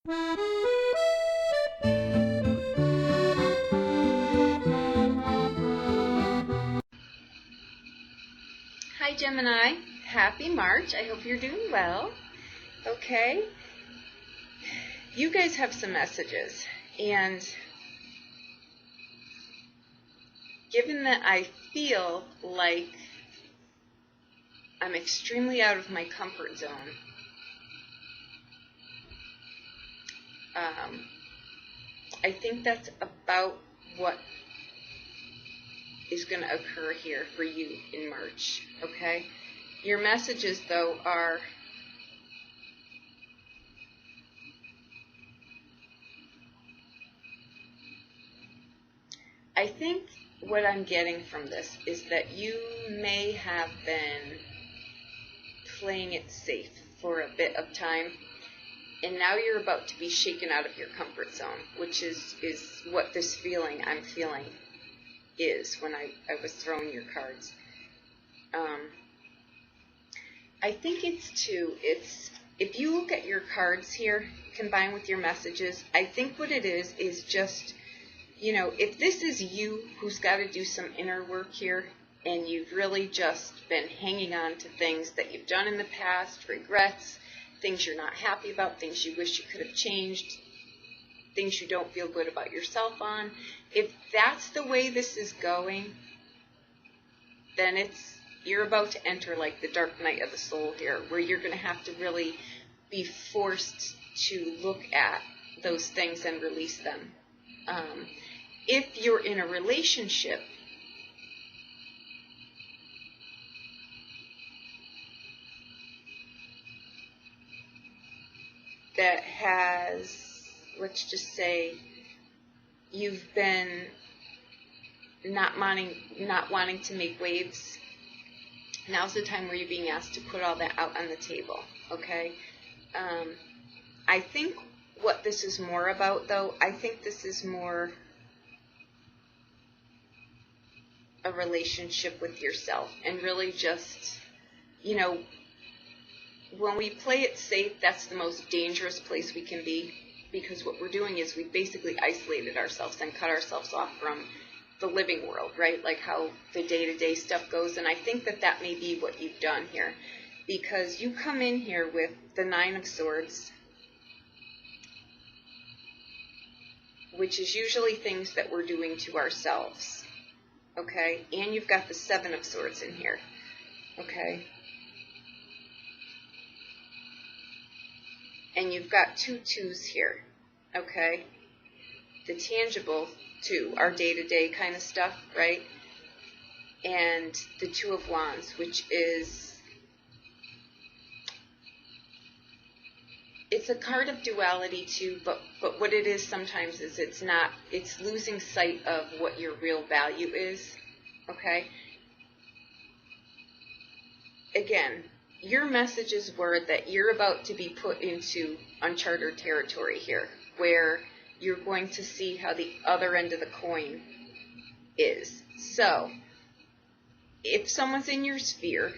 Hi Gemini, happy March. I hope you're doing well. Okay, you guys have some messages, and given that I feel like I'm extremely out of my comfort zone, I think that's about what is going to occur here for you in March, okay? Your messages, though, are I think what I'm getting from this is that you may have been playing it safe for a bit of time, and now you're about to be shaken out of your comfort zone, which is what this feeling I'm feeling is when I was throwing your cards. I think it's if you look at your cards here combined with your messages, I think what it is just, if this is you who's got to do some inner work here, and you've really just been hanging on to things that you've done in the past, regrets, things you're not happy about, things you wish you could have changed, things you don't feel good about yourself on, if that's the way this is going, then you're about to enter like the dark night of the soul here, where you're going to have to really be forced to look at those things and release them. If you're in a relationship, that has, let's just say, you've been not wanting to make waves, now's the time where you're being asked to put all that out on the table, okay? I think what this is more about, though, I think this is more a relationship with yourself, and really just, when we play it safe, that's the most dangerous place we can be, because what we're doing is we've basically isolated ourselves and cut ourselves off from the living world, right? Like how the day-to-day stuff goes. And I think that may be what you've done here, because you come in here with the Nine of Swords, which is usually things that we're doing to ourselves, okay? And you've got the Seven of Swords in here, okay? And you've got two twos here, okay? The tangible two, our day-to-day kind of stuff, right? And the Two of Wands, which is, it's a card of duality too, but what it is sometimes is it's losing sight of what your real value is, okay? Again, your messages were that you're about to be put into uncharted territory here, where you're going to see how the other end of the coin is. So, if someone's in your sphere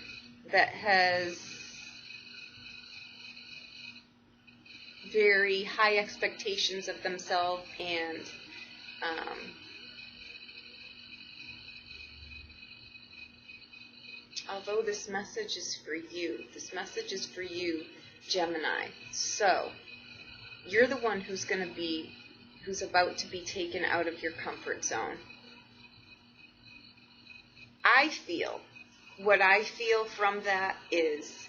that has very high expectations of themselves, and although this message is for you, Gemini. So, you're the one who's about to be taken out of your comfort zone. What I feel from that is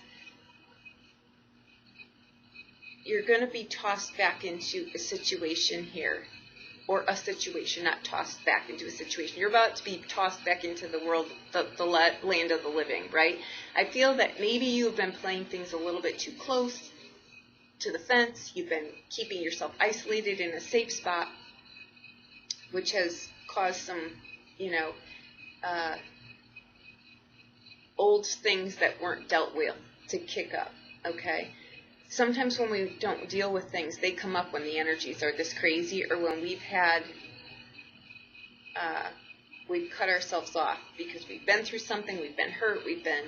you're going to be tossed back into a situation here, or a situation, not tossed back into a situation. You're about to be tossed back into the world, the land of the living, right? I feel that maybe you've been playing things a little bit too close to the fence. You've been keeping yourself isolated in a safe spot, which has caused some, old things that weren't dealt with to kick up, okay? Sometimes when we don't deal with things, they come up when the energies are this crazy, or when we've cut ourselves off because we've been through something, we've been hurt, we've been,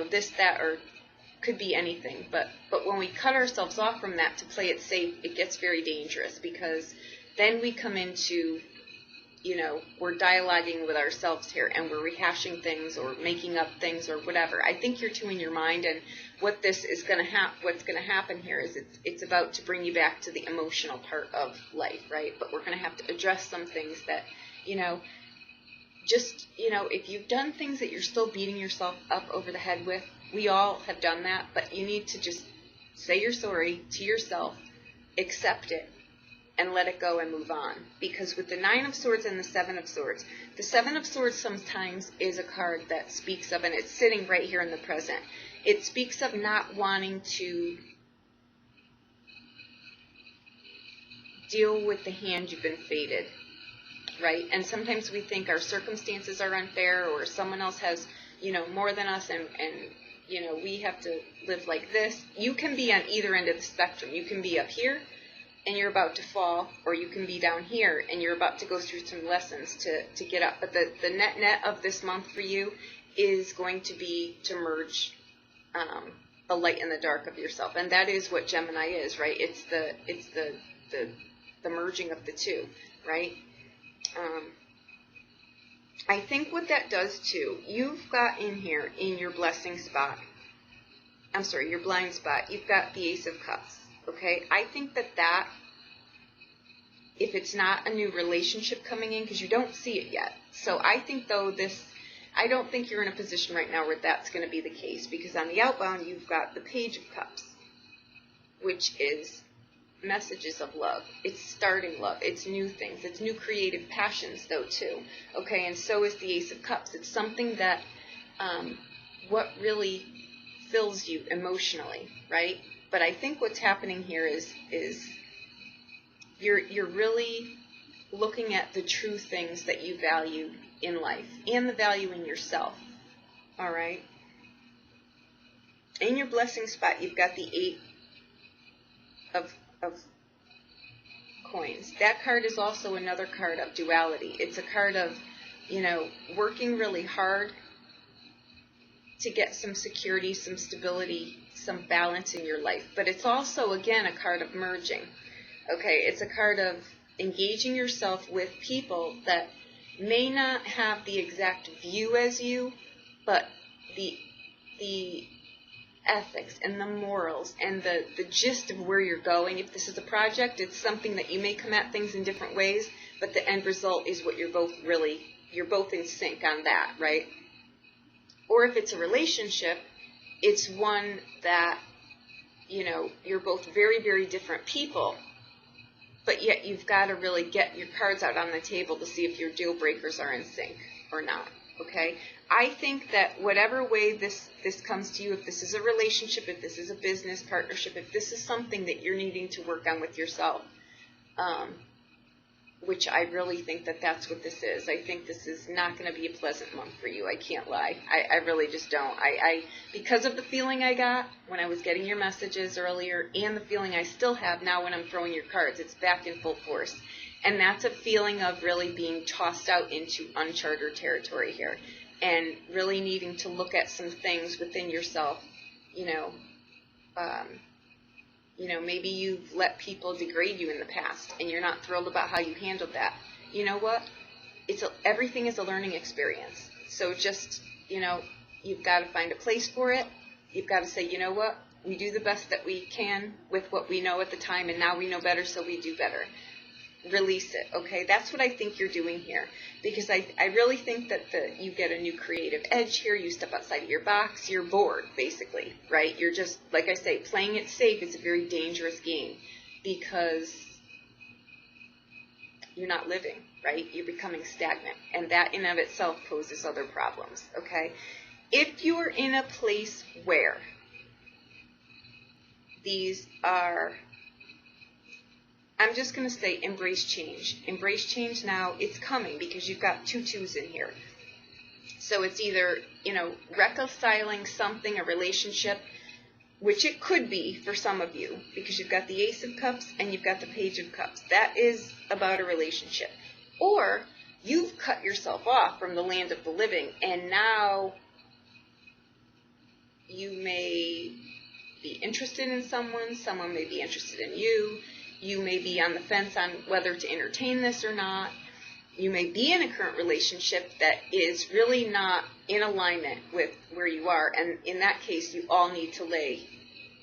this, that, or could be anything. But when we cut ourselves off from that to play it safe, it gets very dangerous, because then we come into, we're dialoguing with ourselves here, and we're rehashing things or making up things or whatever. I think you're too in your mind, and what this is going to what's going to happen here is it's about to bring you back to the emotional part of life, right? But we're going to have to address some things that, if you've done things that you're still beating yourself up over the head with, we all have done that, but you need to just say you're sorry to yourself, accept it, and let it go and move on. Because with the 9 of Swords and the 7 of Swords, the 7 of Swords sometimes is a card that speaks of, and it's sitting right here in the present, it speaks of not wanting to deal with the hand you've been fated, right? And sometimes we think our circumstances are unfair, or someone else has, more than us, and we have to live like this. You can be on either end of the spectrum. You can be up here and you're about to fall, or you can be down here and you're about to go through some lessons to get up. But the net of this month for you is going to be to merge the light and the dark of yourself. And that is what Gemini is, right? It's the merging of the two, right? I think what that does too, you've got in here, in your blessing spot, your blind spot, you've got the Ace of Cups, okay? I think that if it's not a new relationship coming in, because you don't see it yet. So I think though I don't think you're in a position right now where that's going to be the case, because on the outbound you've got the Page of Cups, which is messages of love. It's starting love. It's new things. It's new creative passions though too. Okay, and so is the Ace of Cups. It's something that what really fills you emotionally, right? But I think what's happening here is you're really looking at the true things that you value in life and the value in yourself. All right? In your blessing spot, you've got the 8 of coins. That card is also another card of duality. It's a card of, working really hard to get some security, some stability, some balance in your life. But it's also, again, a card of merging. Okay, it's a card of engaging yourself with people that may not have the exact view as you, but the ethics and the morals and the gist of where you're going. If this is a project, it's something that you may come at things in different ways, but the end result is what you're both in sync on that, right? Or if it's a relationship, it's one that, you're both very, very different people, but yet you've got to really get your cards out on the table to see if your deal breakers are in sync or not, okay? I think that whatever way this comes to you, if this is a relationship, if this is a business partnership, if this is something that you're needing to work on with yourself, which I really think that that's what this is. I think this is not going to be a pleasant month for you. I can't lie. I really just don't. Because of the feeling I got when I was getting your messages earlier, and the feeling I still have now when I'm throwing your cards, it's back in full force. And that's a feeling of really being tossed out into uncharted territory here, and really needing to look at some things within yourself. Maybe you've let people degrade you in the past, and you're not thrilled about how you handled that. You know what? Everything is a learning experience. So just, you've got to find a place for it. You've got to say, you know what? We do the best that we can with what we know at the time, and now we know better, so we do better. Release it, okay? That's what I think you're doing here, because I really think that you get a new creative edge here. You step outside of your box. You're bored, basically, right? You're just, like I say, playing it safe is a very dangerous game, because you're not living, right? You're becoming stagnant, and that in and of itself poses other problems, okay? If you're in a place where these are, I'm just going to say embrace change. Embrace change now. It's coming, because you've got 2 2s in here. So it's either, reconciling something, a relationship, which it could be for some of you, because you've got the Ace of Cups and you've got the Page of Cups. That is about a relationship. Or you've cut yourself off from the land of the living, and now you may be interested in someone, someone may be interested in you, you may be on the fence on whether to entertain this or not, you may be in a current relationship that is really not in alignment with where you are, and in that case, you all need to lay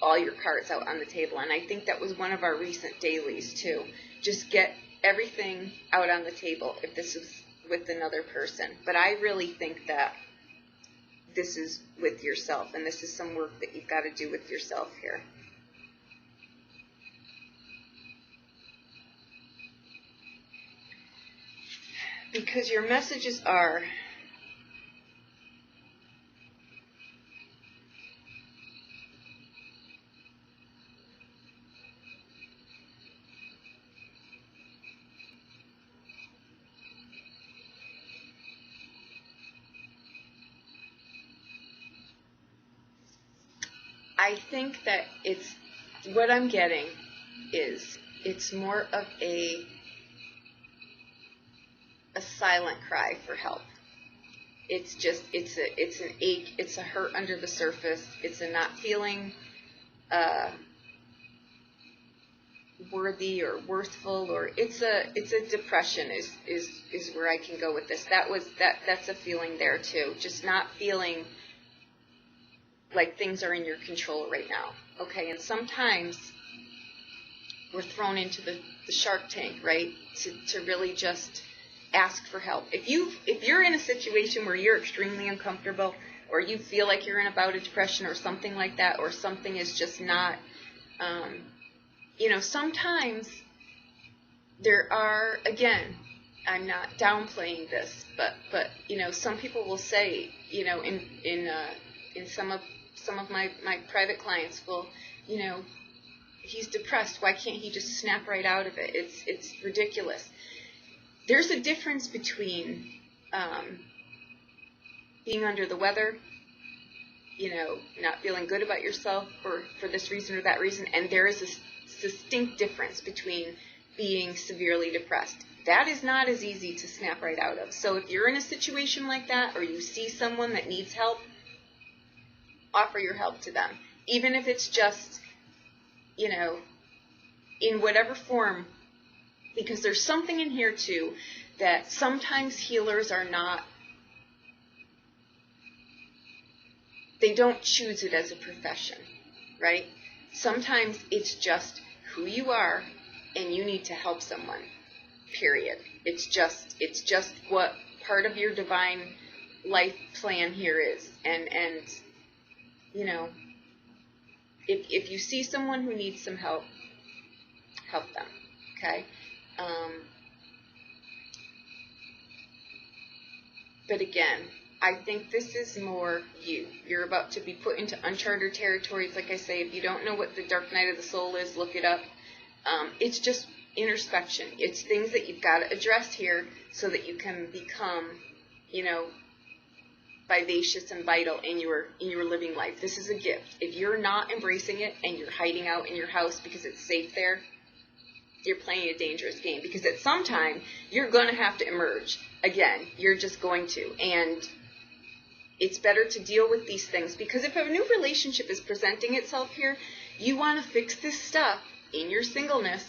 all your cards out on the table. And I think that was one of our recent dailies too. Just get everything out on the table if this is with another person. But I really think that this is with yourself, and this is some work that you've got to do with yourself here. Because your messages are, I think that it's, what I'm getting is, it's more of a silent cry for help. It's just, it's an ache, it's a hurt under the surface, it's a not feeling worthy or worthful, or it's a depression is where I can go with this. That's a feeling there too. Just not feeling like things are in your control right now. Okay, and sometimes we're thrown into the Shark Tank, right? To really just ask for help. If you're in a situation where you're extremely uncomfortable, or you feel like you're in a bout of depression or something like that, or something is just not, sometimes there are, again, I'm not downplaying this, but some people will say, in some of my private clients will, he's depressed, why can't he just snap right out of it? It's ridiculous. There's a difference between being under the weather, not feeling good about yourself for this reason or that reason, and there is a distinct difference between being severely depressed. That is not as easy to snap right out of. So if you're in a situation like that, or you see someone that needs help, offer your help to them. Even if it's just, in whatever form, because there's something in here too that sometimes healers are not, they don't choose it as a profession, right? Sometimes it's just who you are and you need to help someone, period. It's just what part of your divine life plan here is. And if you see someone who needs some help, help them, okay? But again, I think this is more you. You're about to be put into uncharted territories. Like I say, if you don't know what the dark night of the soul is, look it up. It's just introspection. It's things that you've got to address here so that you can become, vivacious and vital in your living life. This is a gift. If you're not embracing it and you're hiding out in your house because it's safe there, you're playing a dangerous game, because at some time you're going to have to emerge. Again, you're just going to. And it's better to deal with these things, because if a new relationship is presenting itself here, you want to fix this stuff in your singleness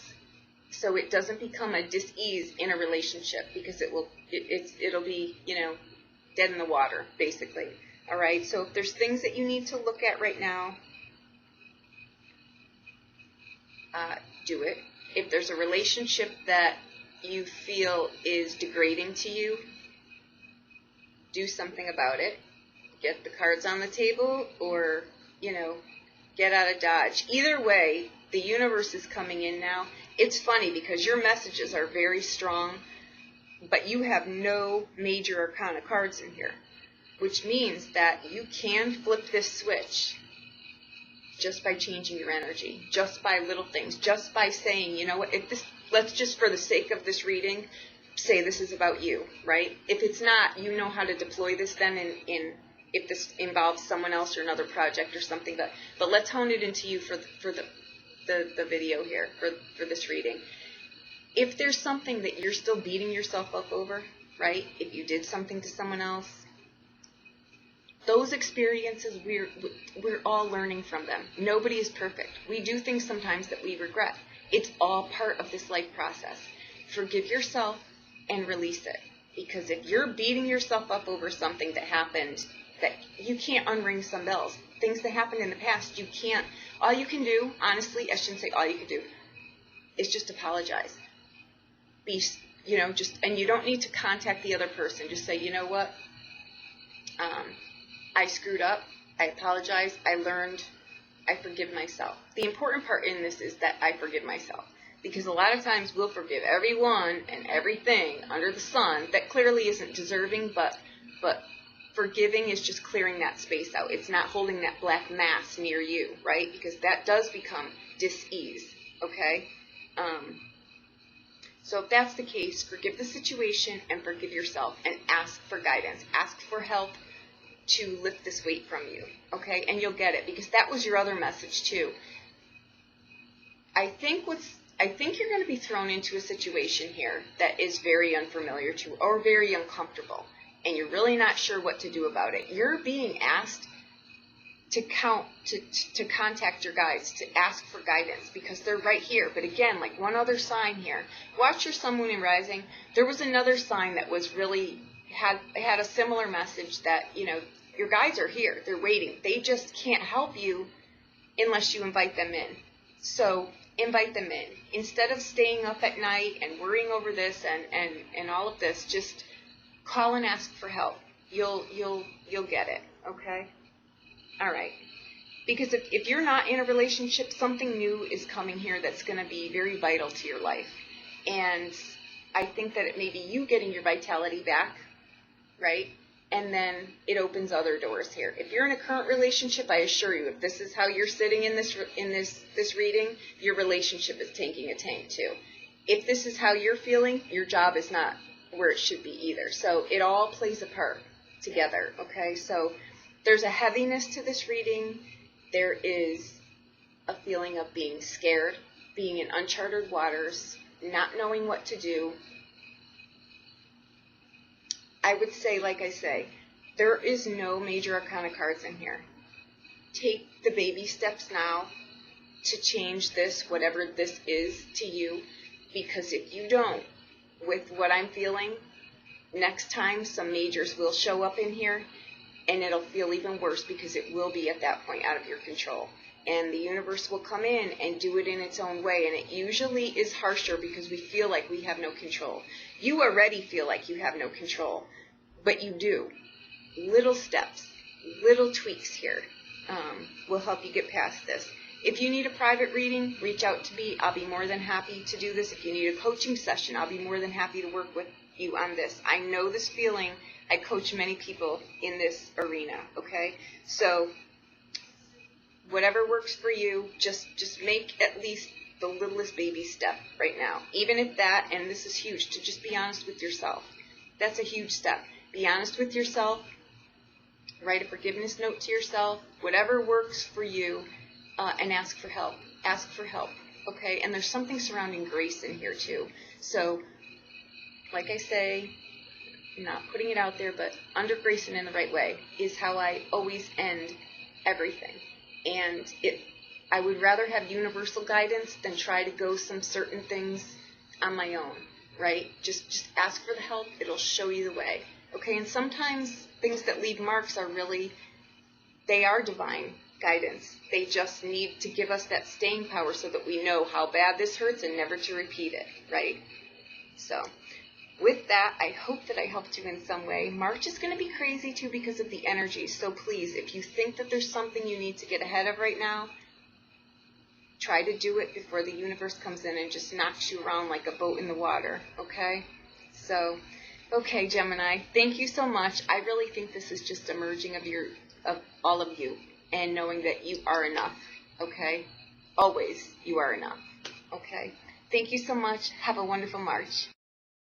so it doesn't become a dis-ease in a relationship, because it'll be, dead in the water, basically. All right? So if there's things that you need to look at right now, do it. If there's a relationship that you feel is degrading to you, do something about it. Get the cards on the table, or, get out of Dodge. Either way, the universe is coming in now. It's funny because your messages are very strong, but you have no major arcana cards in here, which means that you can flip this switch just by changing your energy, just by little things, just by saying, let's just, for the sake of this reading, say this is about you, right? If it's not, you know how to deploy this then if this involves someone else or another project or something, but let's hone it into you for the video here, for this reading. If there's something that you're still beating yourself up over, right? If you did something to someone else, those experiences, we're all learning from them. Nobody is perfect. We do things sometimes that we regret. It's all part of this life process. Forgive yourself and release it. Because if you're beating yourself up over something that happened, that you can't unring some bells. Things that happened in the past, you can't. All you can do, honestly, I shouldn't say all you can do, is just apologize. And you don't need to contact the other person. Just say, you know what? I screwed up. I apologize. I learned. I forgive myself. The important part in this is that I forgive myself. Because a lot of times we'll forgive everyone and everything under the sun that clearly isn't deserving, but forgiving is just clearing that space out. It's not holding that black mass near you, right? Because that does become dis-ease, okay? So if that's the case, forgive the situation and forgive yourself and ask for guidance. Ask for help to lift this weight from you, okay? And you'll get it, because that was your other message too. I think you're going to be thrown into a situation here that is very unfamiliar to you or very uncomfortable, and you're really not sure what to do about it. You're being asked to contact your guides, to ask for guidance, because they're right here. But again, like one other sign here, watch your sun, moon, and rising. There was another sign that was really had a similar message that, your guides are here. They're waiting. They just can't help you unless you invite them in. So invite them in. Instead of staying up at night and worrying over this and all of this, just call and ask for help. You'll get it, okay? All right. Because if you're not in a relationship, something new is coming here that's going to be very vital to your life. And I think that it may be you getting your vitality back, right? And then it opens other doors here. If you're in a current relationship, I assure you, if this is how you're sitting in this reading, your relationship is taking a tank too. If this is how you're feeling, your job is not where it should be either. So it all plays a part together, okay? So there's a heaviness to this reading. There is a feeling of being scared, being in uncharted waters, not knowing what to do. I would say, like I say, there is no major arcana cards in here. Take the baby steps now to change this, whatever this is to you, because if you don't, with what I'm feeling, next time some majors will show up in here, and it'll feel even worse because it will be at that point out of your control. And the universe will come in and do it in its own way, and it usually is harsher because we feel like we have no control. You already feel like you have no control, but you do. Little steps, little tweaks here will help you get past this. If you need a private reading, reach out to me. I'll be more than happy to do this. If you need a coaching session, I'll be more than happy to work with you on this. I know this feeling. I coach many people in this arena, okay? So whatever works for you, just make at least the littlest baby step right now. Even if that, and this is huge, to just be honest with yourself. That's a huge step. Be honest with yourself. Write a forgiveness note to yourself. Whatever works for you, and ask for help. Ask for help, okay? And there's something surrounding grace in here too. So, like I say, not putting it out there, but under grace and in the right way is how I always end everything. And I would rather have universal guidance than try to go some certain things on my own, right? Just ask for the help. It'll show you the way, okay? And sometimes things that leave marks are really, they are divine guidance. They just need to give us that staying power so that we know how bad this hurts and never to repeat it, right? So with that, I hope that I helped you in some way. March is going to be crazy too because of the energy. So please, if you think that there's something you need to get ahead of right now, try to do it before the universe comes in and just knocks you around like a boat in the water, okay? So, okay, Gemini, thank you so much. I really think this is just a merging of all of you and knowing that you are enough, okay? Always you are enough, okay? Thank you so much. Have a wonderful March.